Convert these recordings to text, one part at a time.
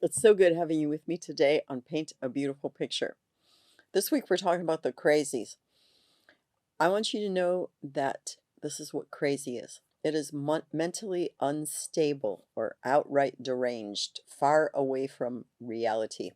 It's so good having you with me today on Paint a Beautiful Picture. This week we're talking about the crazies. I want you to know that this is what crazy is. It is mentally unstable or outright deranged, far away from reality.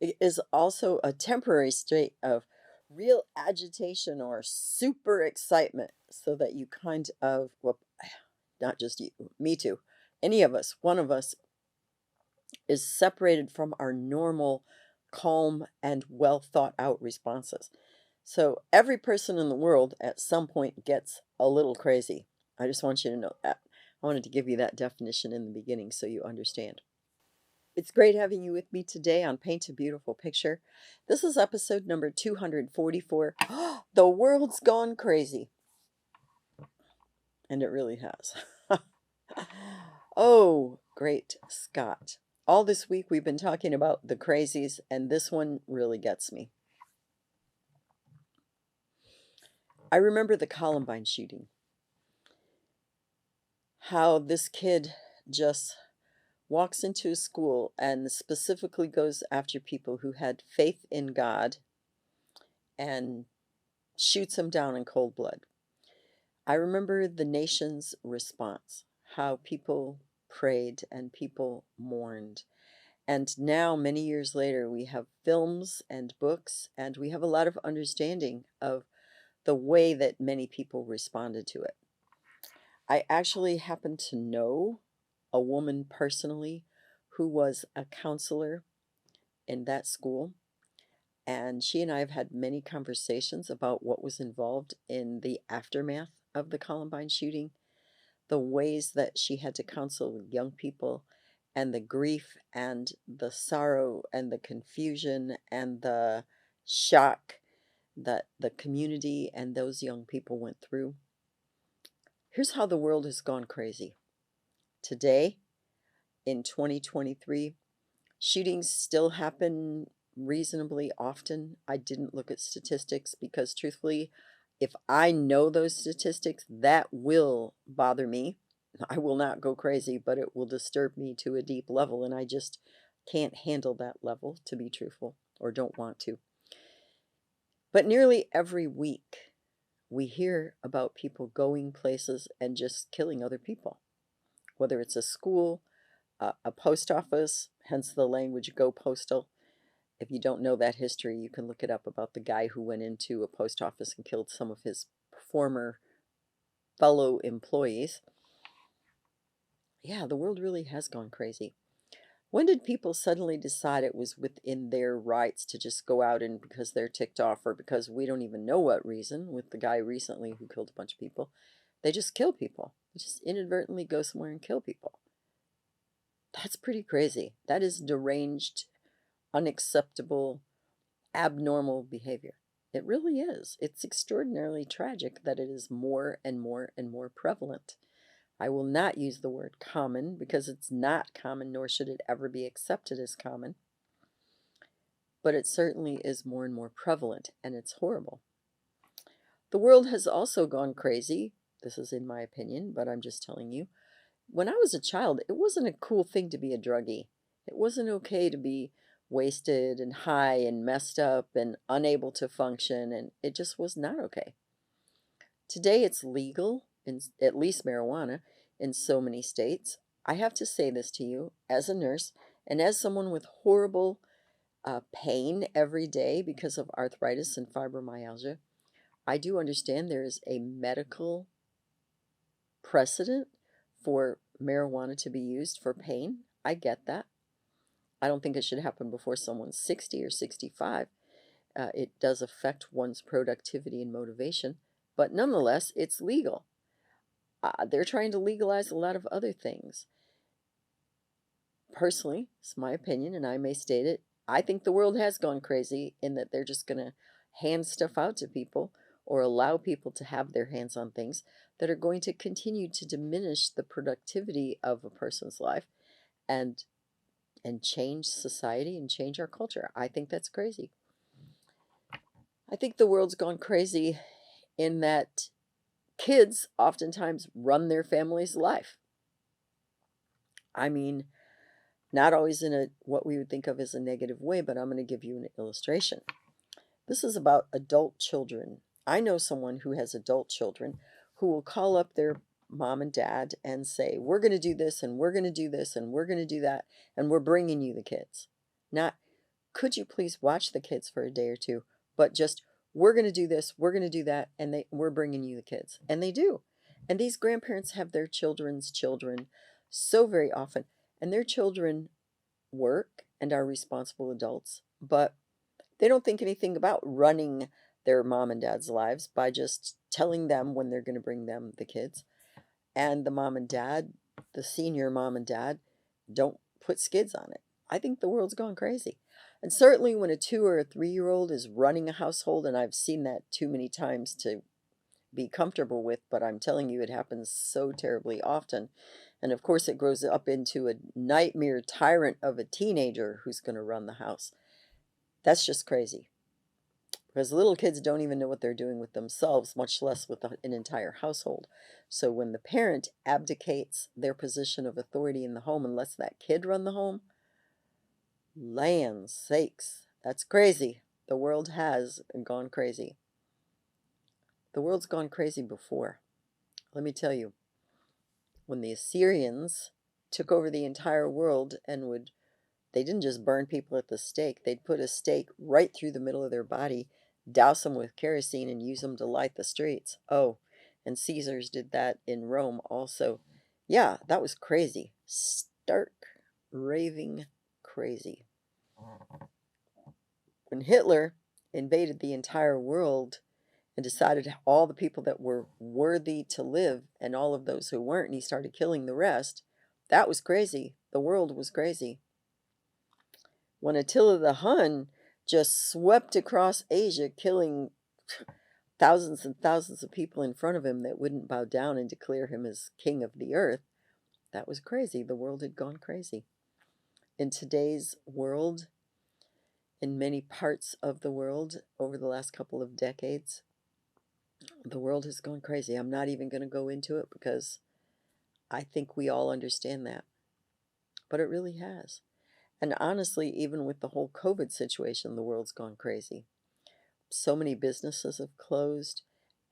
It is also a temporary state of real agitation or super excitement, so that you kind of, well, not just you, me too, any of us, one of us is separated from our normal, calm, and well thought out responses. So every person in the world at some point gets a little crazy. I just want you to know that. I wanted to give you that definition in the beginning so you understand. It's great having you with me today on Paint a Beautiful Picture. This is episode number 244. The world's gone crazy. And it really has. Oh, great Scott. All this week we've been talking about the crazies, and this one really gets me. I remember the Columbine shooting. How this kid just walks into a school and specifically goes after people who had faith in God and shoots them down in cold blood. I remember the nation's response, how people prayed and people mourned. And now, many years later, we have films and books, and we have a lot of understanding of the way that many people responded to it. I actually happen to know a woman personally who was a counselor in that school, and she and I have had many conversations about what was involved in the aftermath of the Columbine shooting, the ways that she had to counsel young people, and the grief and the sorrow and the confusion and the shock that the community and those young people went through. Here's how the world has gone crazy. Today, in 2023, shootings still happen reasonably often. I didn't look at statistics because, truthfully, if I know those statistics, that will bother me. I will not go crazy, but it will disturb me to a deep level, and I just can't handle that level, to be truthful, or don't want to. But nearly every week, we hear about people going places and just killing other people, whether it's a school, a post office, hence the language go postal. If you don't know that history, you can look it up about the guy who went into a post office and killed some of his former fellow employees. Yeah, the world really has gone crazy. When did people suddenly decide it was within their rights to just go out and because they're ticked off or because we don't even know what reason, with the guy recently who killed a bunch of people, they just kill people. They just inadvertently go somewhere and kill people. That's pretty crazy. That is deranged, unacceptable, abnormal behavior. It really is. It's extraordinarily tragic that it is more and more and more prevalent. I will not use the word common because it's not common, nor should it ever be accepted as common. But it certainly is more and more prevalent, and it's horrible. The world has also gone crazy. This is in my opinion, but I'm just telling you. When I was a child, it wasn't a cool thing to be a druggie. It wasn't okay to be wasted and high and messed up and unable to function, and it just was not okay. Today it's legal, in at least marijuana, in so many states. I have to say this to you as a nurse and as someone with horrible pain every day because of arthritis and fibromyalgia. I do understand there is a medical precedent for marijuana to be used for pain. I get that. I don't think it should happen before someone's 60 or 65. It does affect one's productivity and motivation, but nonetheless, it's legal. They're trying to legalize a lot of other things. Personally, it's my opinion, and I may state it. I think the world has gone crazy in that they're just going to hand stuff out to people or allow people to have their hands on things that are going to continue to diminish the productivity of a person's life and change society and change our culture. I think that's crazy. I think the world's gone crazy in that kids oftentimes run their family's life. I mean, Not always in a what we would think of as a negative way, but I'm going to give you an illustration. This is about adult children. I know someone who has adult children who will call up their mom and dad and say, "We're going to do this, and we're going to do this, and we're going to do that, and we're bringing you the kids." Not, "Could you please watch the kids for a day or two?" But just, "We're going to do this, we're going to do that, and we're bringing you the kids." And they do. And these grandparents have their children's children so very often. And their children work and are responsible adults, but they don't think anything about running their mom and dad's lives by just telling them when they're going to bring them the kids. And the mom and dad, the senior mom and dad, don't put skids on it. I think the world's gone crazy. And certainly when a 2 or a 3 year old is running a household, and I've seen that too many times to be comfortable with, but I'm telling you, it happens so terribly often. And of course, it grows up into a nightmare tyrant of a teenager who's going to run the house. That's just crazy. Because little kids don't even know what they're doing with themselves, much less with an entire household. So when the parent abdicates their position of authority in the home and lets that kid run the home, land sakes, that's crazy. The world has gone crazy. The world's gone crazy before. Let me tell you, when the Assyrians took over the entire world and they didn't just burn people at the stake, they'd put a stake right through the middle of their body, douse them with kerosene, and use them to light the streets. Oh, and Caesars did that in Rome also. Yeah, that was crazy. Stark, raving crazy. When Hitler invaded the entire world and decided all the people that were worthy to live and all of those who weren't, and he started killing the rest, that was crazy. The world was crazy. When Attila the Hun just swept across Asia, killing thousands and thousands of people in front of him that wouldn't bow down and declare him as king of the earth, that was crazy. The world had gone crazy. In today's world, in many parts of the world over the last couple of decades, the world has gone crazy. I'm not even going to go into it because I think we all understand that. But it really has. And honestly, even with the whole COVID situation, the world's gone crazy. So many businesses have closed.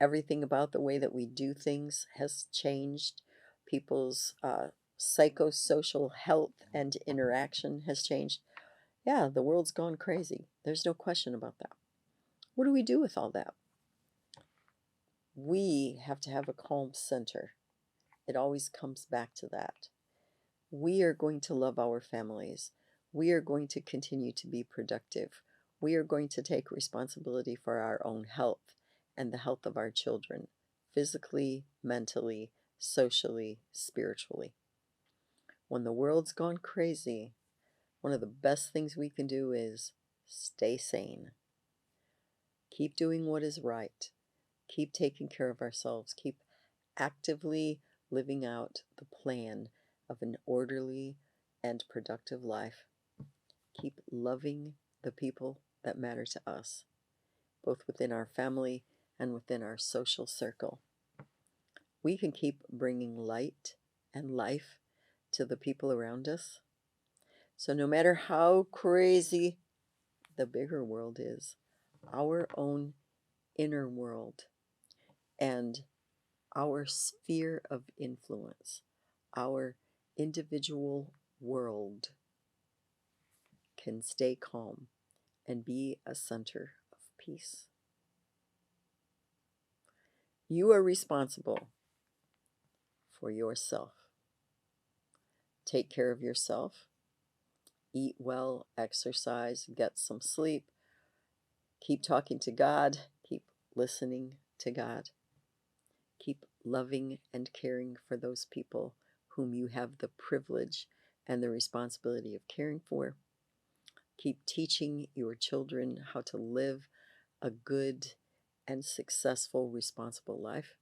Everything about the way that we do things has changed. People's psychosocial health and interaction has changed. Yeah, the world's gone crazy. There's no question about that. What do we do with all that? We have to have a calm center. It always comes back to that. We are going to love our families. We are going to continue to be productive. We are going to take responsibility for our own health and the health of our children, physically, mentally, socially, spiritually. When the world's gone crazy, one of the best things we can do is stay sane. Keep doing what is right. Keep taking care of ourselves. Keep actively living out the plan of an orderly and productive life. Keep loving the people that matter to us, both within our family and within our social circle. We can keep bringing light and life to the people around us. So no matter how crazy the bigger world is, our own inner world and our sphere of influence, our individual world can stay calm and be a center of peace. You are responsible for yourself. Take care of yourself. Eat well, exercise, get some sleep. Keep talking to God. Keep listening to God. Keep loving and caring for those people whom you have the privilege and the responsibility of caring for. Keep teaching your children how to live a good and successful, responsible life.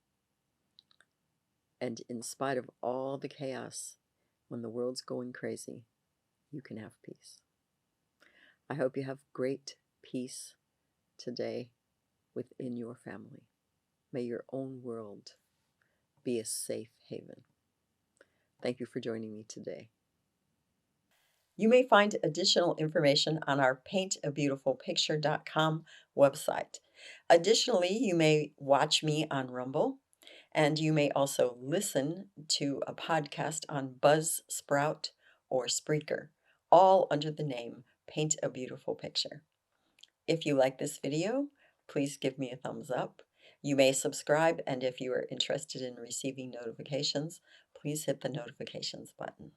And in spite of all the chaos, when the world's going crazy, you can have peace. I hope you have great peace today within your family. May your own world be a safe haven. Thank you for joining me today. You may find additional information on our paintabeautifulpicture.com website. Additionally, you may watch me on Rumble, and you may also listen to a podcast on Buzzsprout or Spreaker, all under the name Paint a Beautiful Picture. If you like this video, please give me a thumbs up. You may subscribe, and if you are interested in receiving notifications, please hit the notifications button.